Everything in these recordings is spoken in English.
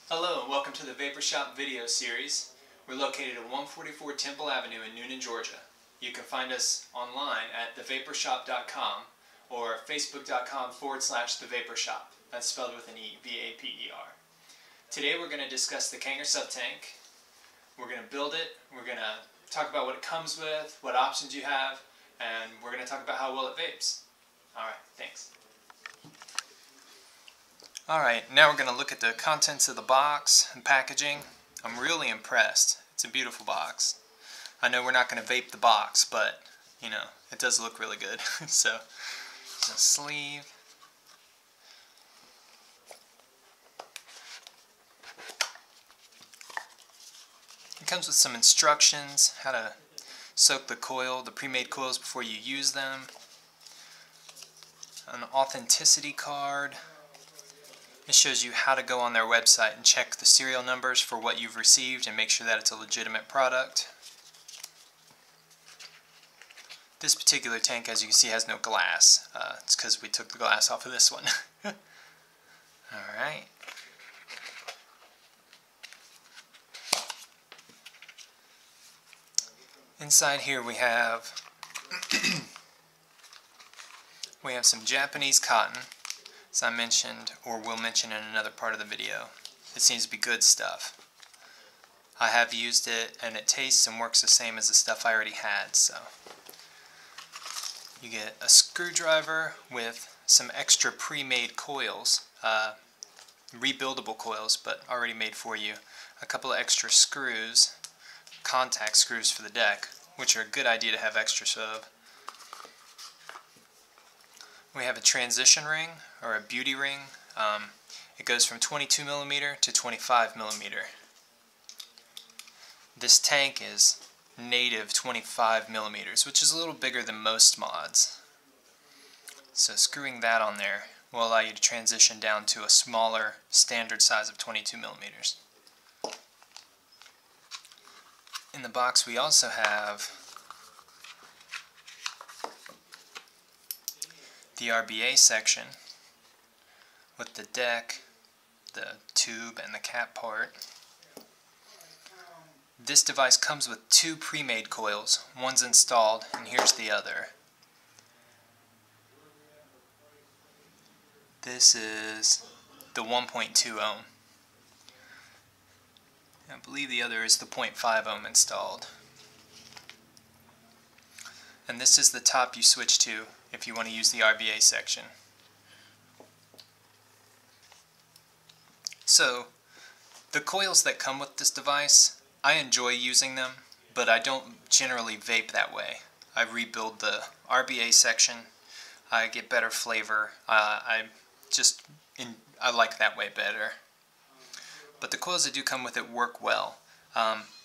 Hello and welcome to the Vapor Shop video series. We're located at 144 Temple Avenue in Newnan, Georgia. You can find us online at thevaporshop.com or facebook.com/thevaporshop. That's spelled with an E, V-A-P-E-R. Today we're going to discuss the Kanger Subtank. We're going to build it, we're going to talk about what it comes with, what options you have, and we're going to talk about how well it vapes. Alright, thanks. Alright, now we're going to look at the contents of the box and packaging. I'm really impressed. It's a beautiful box. I know we're not going to vape the box, but, you know, it does look really good. So, there's a sleeve. It comes with some instructions, how to soak the coil, the pre-made coils before you use them. An authenticity card. It shows you how to go on their website and check the serial numbers for what you've received and make sure that it's a legitimate product. This particular tank, as you can see, has no glass. It's because we took the glass off of this one. Alright. Inside here we have some Japanese cotton, as I mentioned, or will mention in another part of the video. It seems to be good stuff. I have used it and it tastes and works the same as the stuff I already had. So you get a screwdriver with some extra pre-made coils, rebuildable coils, but already made for you. A couple of extra screws, contact screws for the deck, which are a good idea to have extras of. We have a transition ring, or a beauty ring. It goes from 22mm to 25mm. This tank is native 25mm, which is a little bigger than most mods. So screwing that on there will allow you to transition down to a smaller standard size of 22mm. In the box we also have the RBA section with the deck, the tube, and the cap part. This device comes with two pre-made coils. One's installed, and here's the other. This is the 1.2 ohm. I believe the other is the 0.5 ohm installed. And this is the top you switch to if you want to use the RBA section. So, the coils that come with this device, I enjoy using them, but I don't generally vape that way. I rebuild the RBA section, I get better flavor, I like that way better. But the coils that do come with it work well.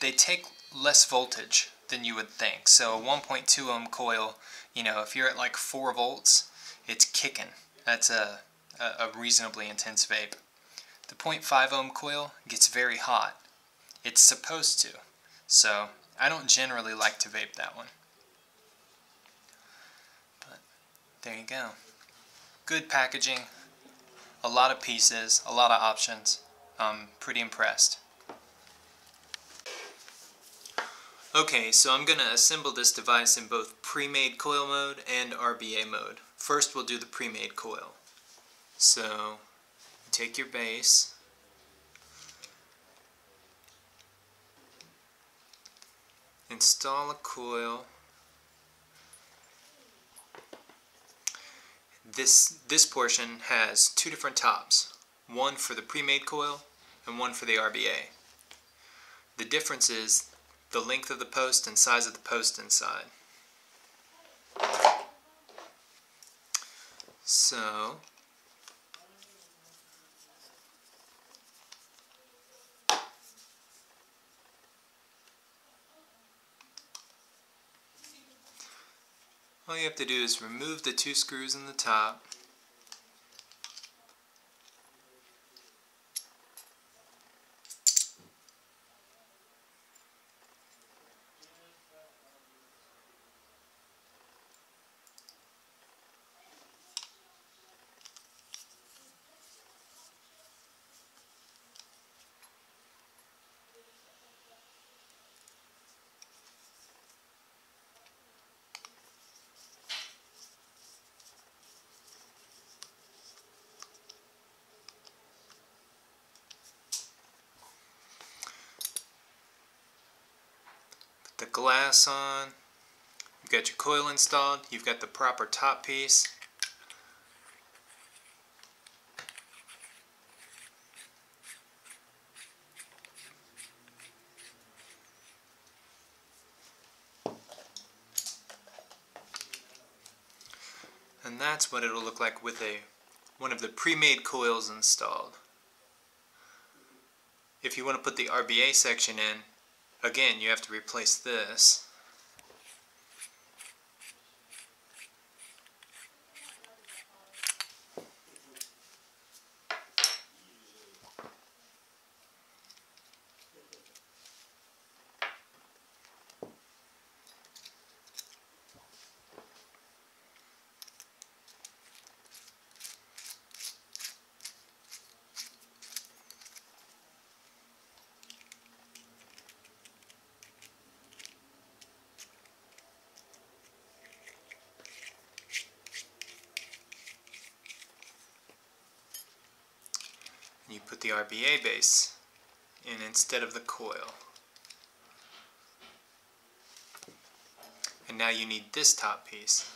They take less voltage than you would think. So a 1.2 ohm coil, you know, if you're at like 4 volts, it's kicking. That's a reasonably intense vape. The 0.5 ohm coil gets very hot. It's supposed to. So I don't generally like to vape that one. But there you go. Good packaging, a lot of pieces, a lot of options. I'm pretty impressed. Okay, so I'm going to assemble this device in both pre-made coil mode and RBA mode. First we'll do the pre-made coil. So, take your base, install a coil. This portion has two different tops, one for the pre-made coil and one for the RBA. The difference is the length of the post and size of the post inside. So, all you have to do is remove the two screws in the top. glass on, you've got your coil installed, you've got the proper top piece. And that's what it'll look like with one of the pre-made coils installed. If you want to put the RBA section in, again, you have to replace this. You put the RBA base in instead of the coil. And now you need this top piece.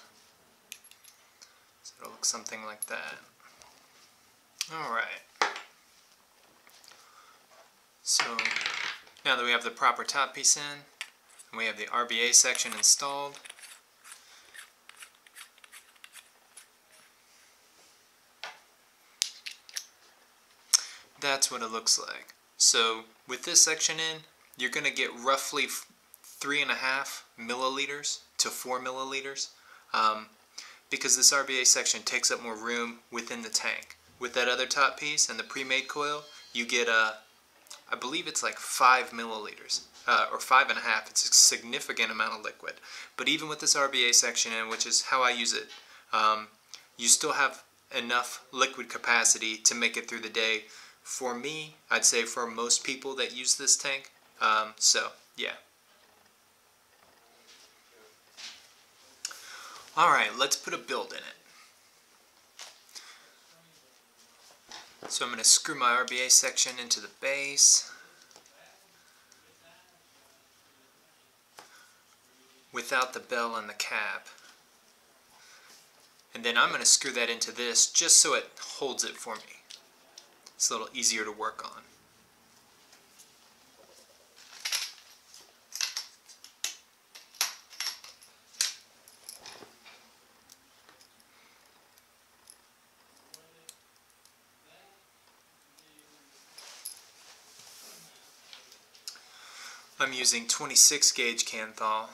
So it'll look something like that. Alright. So now that we have the proper top piece in, and we have the RBA section installed, that's what it looks like. So with this section in, you're going to get roughly 3.5 milliliters to 4 milliliters because this RBA section takes up more room within the tank. With that other top piece and the pre-made coil, you get I believe it's like 5 milliliters or 5.5. It's a significant amount of liquid. But even with this RBA section in, which is how I use it, you still have enough liquid capacity to make it through the day. For me, I'd say for most people that use this tank. So, yeah. Alright, let's put a build in it. So I'm going to screw my RBA section into the base without the bell and the cap. And then I'm going to screw that into this just so it holds it for me. It's a little easier to work on. I'm using 26 gauge Kanthal,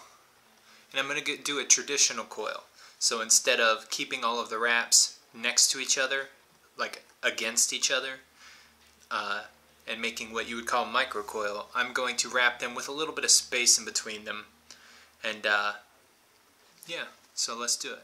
and I'm going to do a traditional coil. So instead of keeping all of the wraps next to each other, like against each other, and making what you would call microcoil, I'm going to wrap them with a little bit of space in between them. And yeah, so let's do it.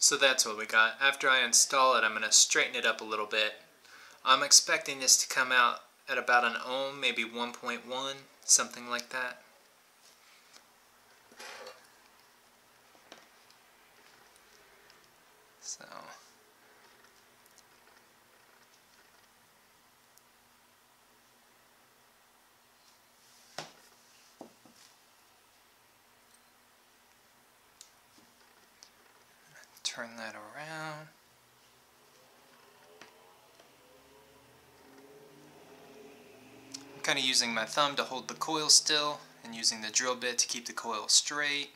So that's what we got. After I install it, I'm going to straighten it up a little bit. I'm expecting this to come out at about an ohm, maybe 1.1, something like that. So turn that around. I'm kind of using my thumb to hold the coil still and using the drill bit to keep the coil straight.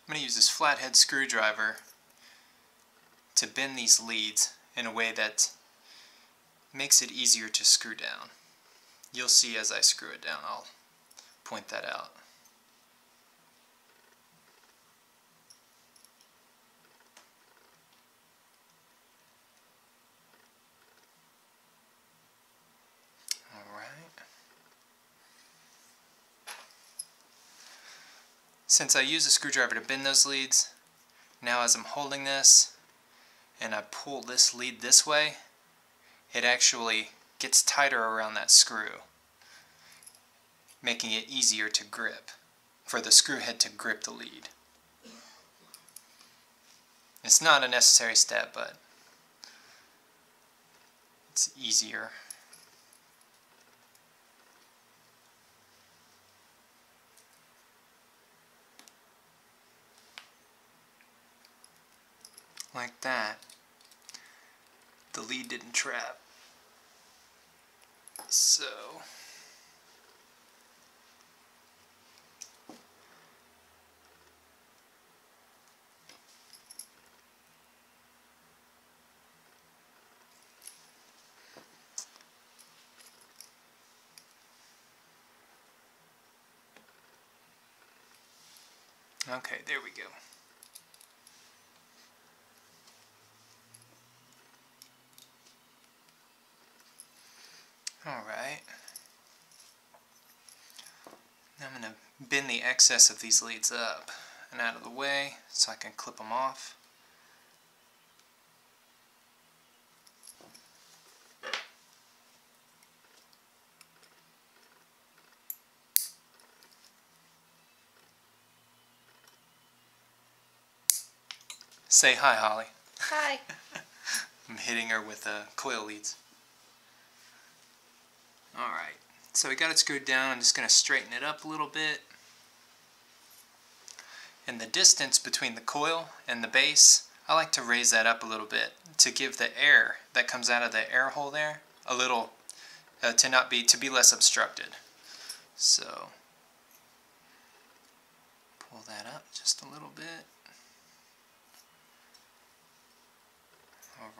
I'm going to use this flathead screwdriver to bend these leads in a way that makes it easier to screw down. You'll see as I screw it down, I'll point that out. Since I use a screwdriver to bend those leads, now as I'm holding this and I pull this lead this way, it actually gets tighter around that screw, making it easier to grip, for the screw head to grip the lead. It's not a necessary step, but it's easier. Like that. The lead didn't trap. So okay, there we go. Alright. Now I'm going to bend the excess of these leads up and out of the way so I can clip them off. Say hi, Holly. Hi. I'm hitting her with coil leads. Alright, so we got it screwed down. I'm just going to straighten it up a little bit. And the distance between the coil and the base, I like to raise that up a little bit to give the air that comes out of the air hole there a little, to be less obstructed. So, pull that up just a little bit.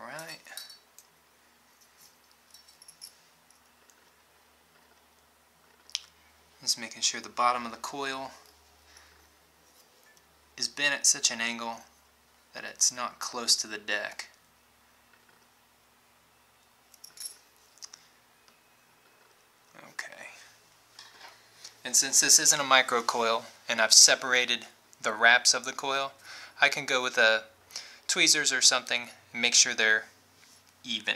Alright. Just making sure the bottom of the coil is bent at such an angle that it's not close to the deck. Okay. And since this isn't a micro coil and I've separated the wraps of the coil, I can go with tweezers or something and make sure they're even.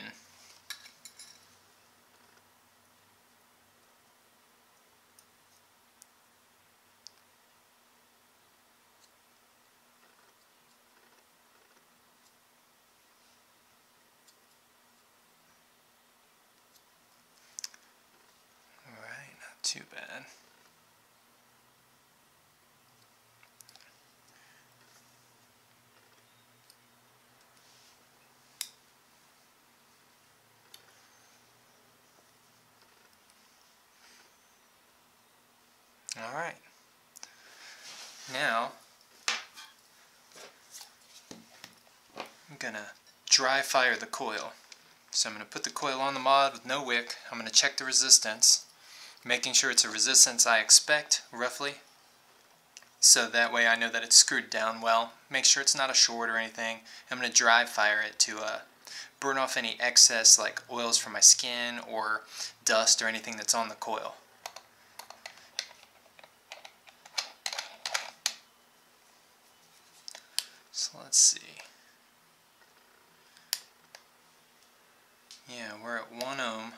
Alright, not too bad. Alright, now I'm going to dry fire the coil. So I'm going to put the coil on the mod with no wick. I'm going to check the resistance, making sure it's a resistance I expect roughly, so that way I know that it's screwed down well. Make sure it's not a short or anything. I'm going to dry fire it to burn off any excess like oils from my skin or dust or anything that's on the coil. So let's see. Yeah, we're at 1 ohm.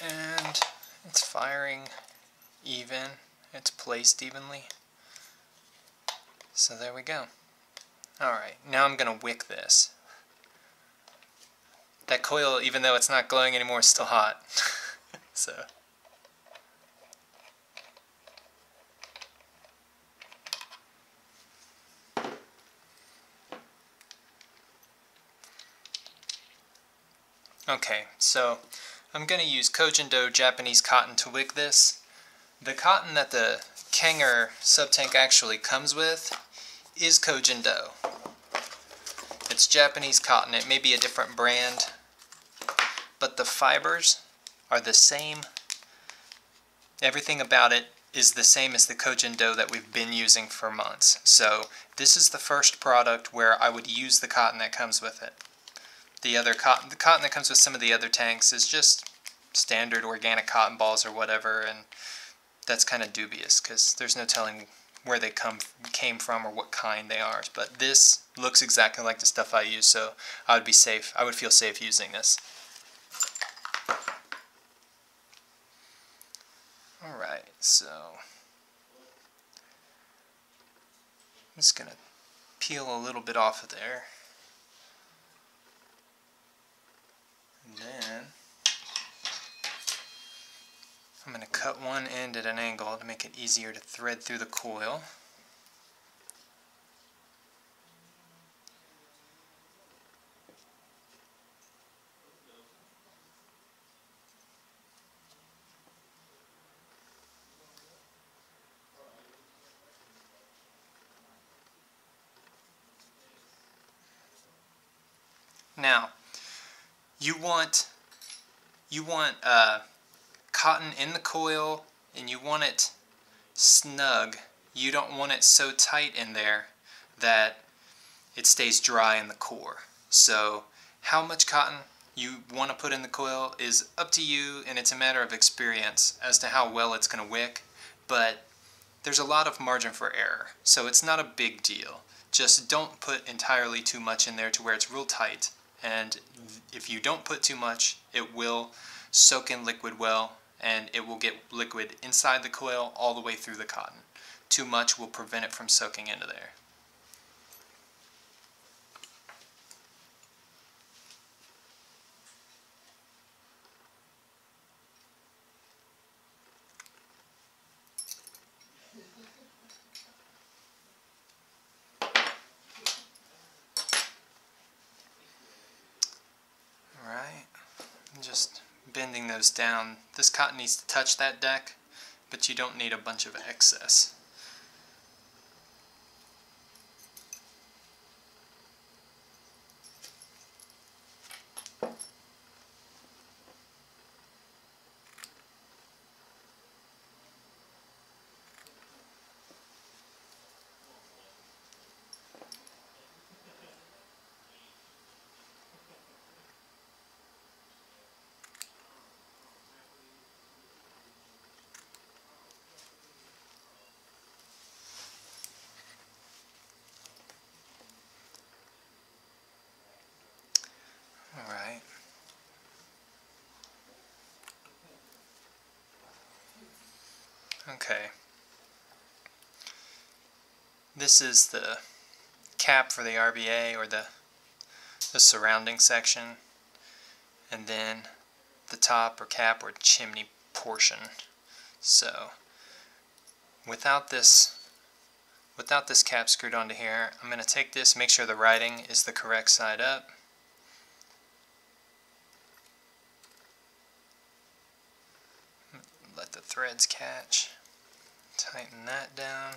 And it's firing even. It's placed evenly. So there we go. Alright, now I'm going to wick this. That coil, even though it's not glowing anymore, is still hot. So. Okay, so I'm going to use Kojindo Japanese cotton to wick this. The cotton that the Kanger Subtank actually comes with is Kojindo. It's Japanese cotton. It may be a different brand, but the fibers are the same. Everything about it is the same as the Kojindo that we've been using for months. So this is the first product where I would use the cotton that comes with it. The cotton that comes with some of the other tanks is just standard organic cotton balls or whatever, and that's kind of dubious because there's no telling where they came from or what kind they are. But this looks exactly like the stuff I use, so I would be safe. I would feel safe using this. Alright, so I'm just going to peel a little bit off of there. And then I'm going to cut one end at an angle to make it easier to thread through the coil. Now, you want cotton in the coil, and you want it snug. You don't want it so tight in there that it stays dry in the core. So how much cotton you want to put in the coil is up to you, and it's a matter of experience as to how well it's going to wick, but there's a lot of margin for error, so it's not a big deal. Just don't put entirely too much in there to where it's real tight, and if you don't put too much, it will soak in liquid well, and it will get liquid inside the coil all the way through the cotton. Too much will prevent it from soaking into there. Alright, just bending those down. This cotton needs to touch that deck, but you don't need a bunch of excess. Alright. Okay. This is the cap for the RBA, or the surrounding section, and then the top or cap or chimney portion. So without this cap screwed onto here, I'm going to take this, make sure the writing is the correct side up. Let the threads catch. Tighten that down.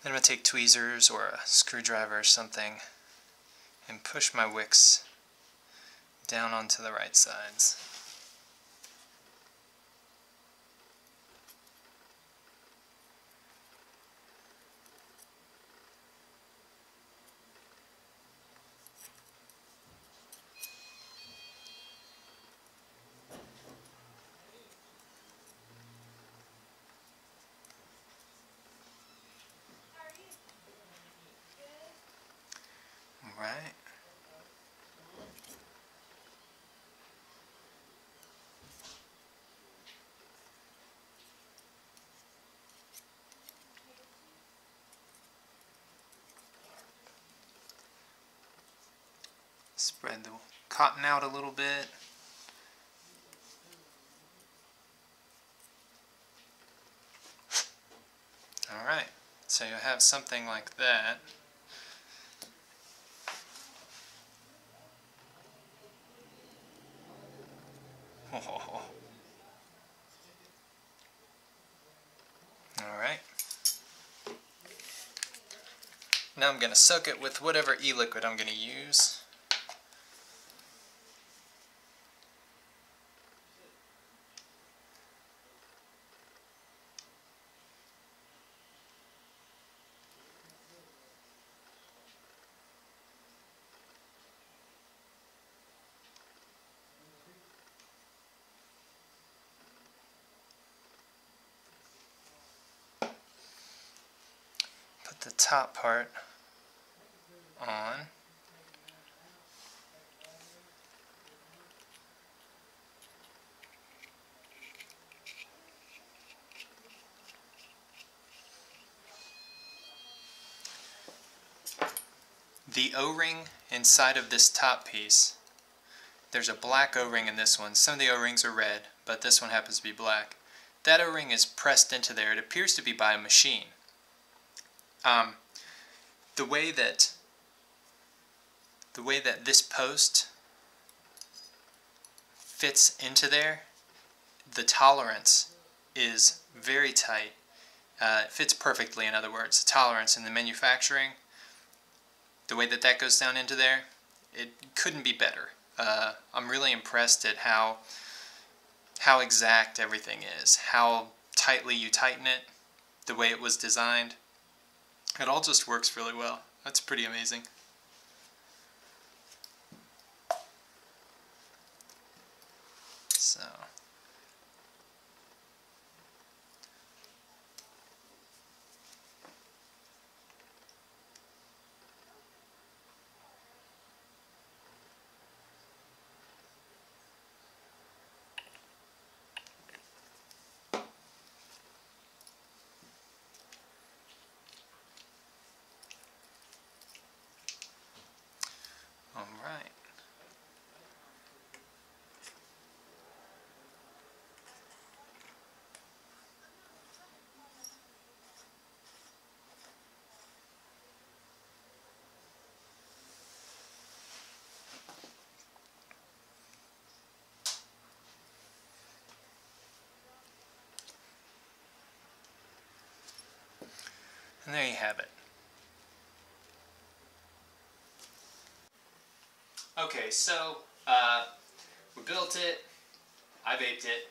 Then I'm going to take tweezers or a screwdriver or something and push my wicks down onto the right sides. Right. Spread the cotton out a little bit. Alright, so you have something like that. Oh. Alright. Now I'm going to soak it with whatever e-liquid I'm going to use. Put the top part on. The O-ring inside of this top piece, there's a black O-ring in this one. Some of the O-rings are red, but this one happens to be black. That O-ring is pressed into there. It appears to be by a machine. The way that this post fits into there, the tolerance is very tight. It fits perfectly, in other words. The tolerance in the manufacturing, the way that that goes down into there, it couldn't be better. I'm really impressed at how exact everything is, how tightly you tighten it, the way it was designed. It all just works really well. That's pretty amazing. So, all right. And there you have it. Okay, so we built it, I vaped it.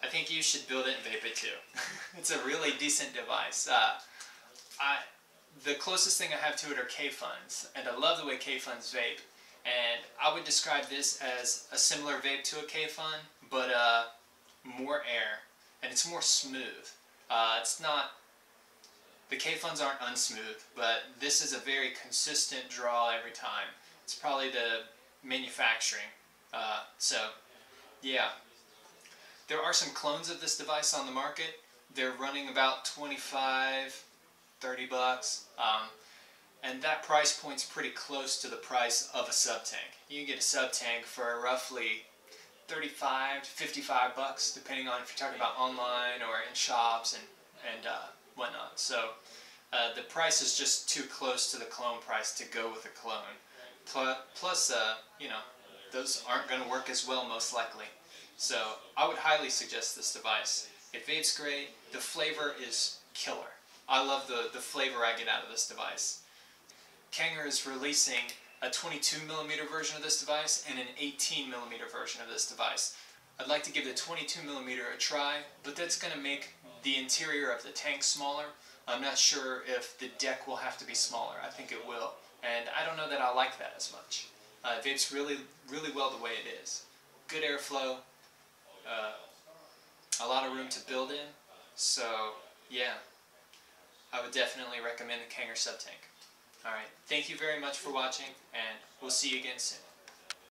I think you should build it and vape it too. It's a really decent device. The closest thing I have to it are K-Funds, and I love the way K-Funds vape. And I would describe this as a similar vape to a K-Fund, but more air, and it's more smooth. It's not, the K-Funds aren't unsmooth, but this is a very consistent draw every time. It's probably the manufacturing. So, yeah. There are some clones of this device on the market. They're running about $25, $30, and that price point's pretty close to the price of a Subtank. You can get a Subtank for roughly $35 to $55, depending on if you're talking about online or in shops and whatnot. So the price is just too close to the clone price to go with a clone. Plus, you know, those aren't going to work as well most likely. So I would highly suggest this device. It vapes great. The flavor is killer. I love the flavor I get out of this device. Kanger is releasing a 22mm version of this device and an 18mm version of this device. I'd like to give the 22mm a try, but that's going to make the interior of the tank smaller. I'm not sure if the deck will have to be smaller. I think it will. And I don't know that I like that as much. It vapes really, really well the way it is. Good airflow, a lot of room to build in. So, yeah, I would definitely recommend the Kanger Subtank. Alright, thank you very much for watching, and we'll see you again soon.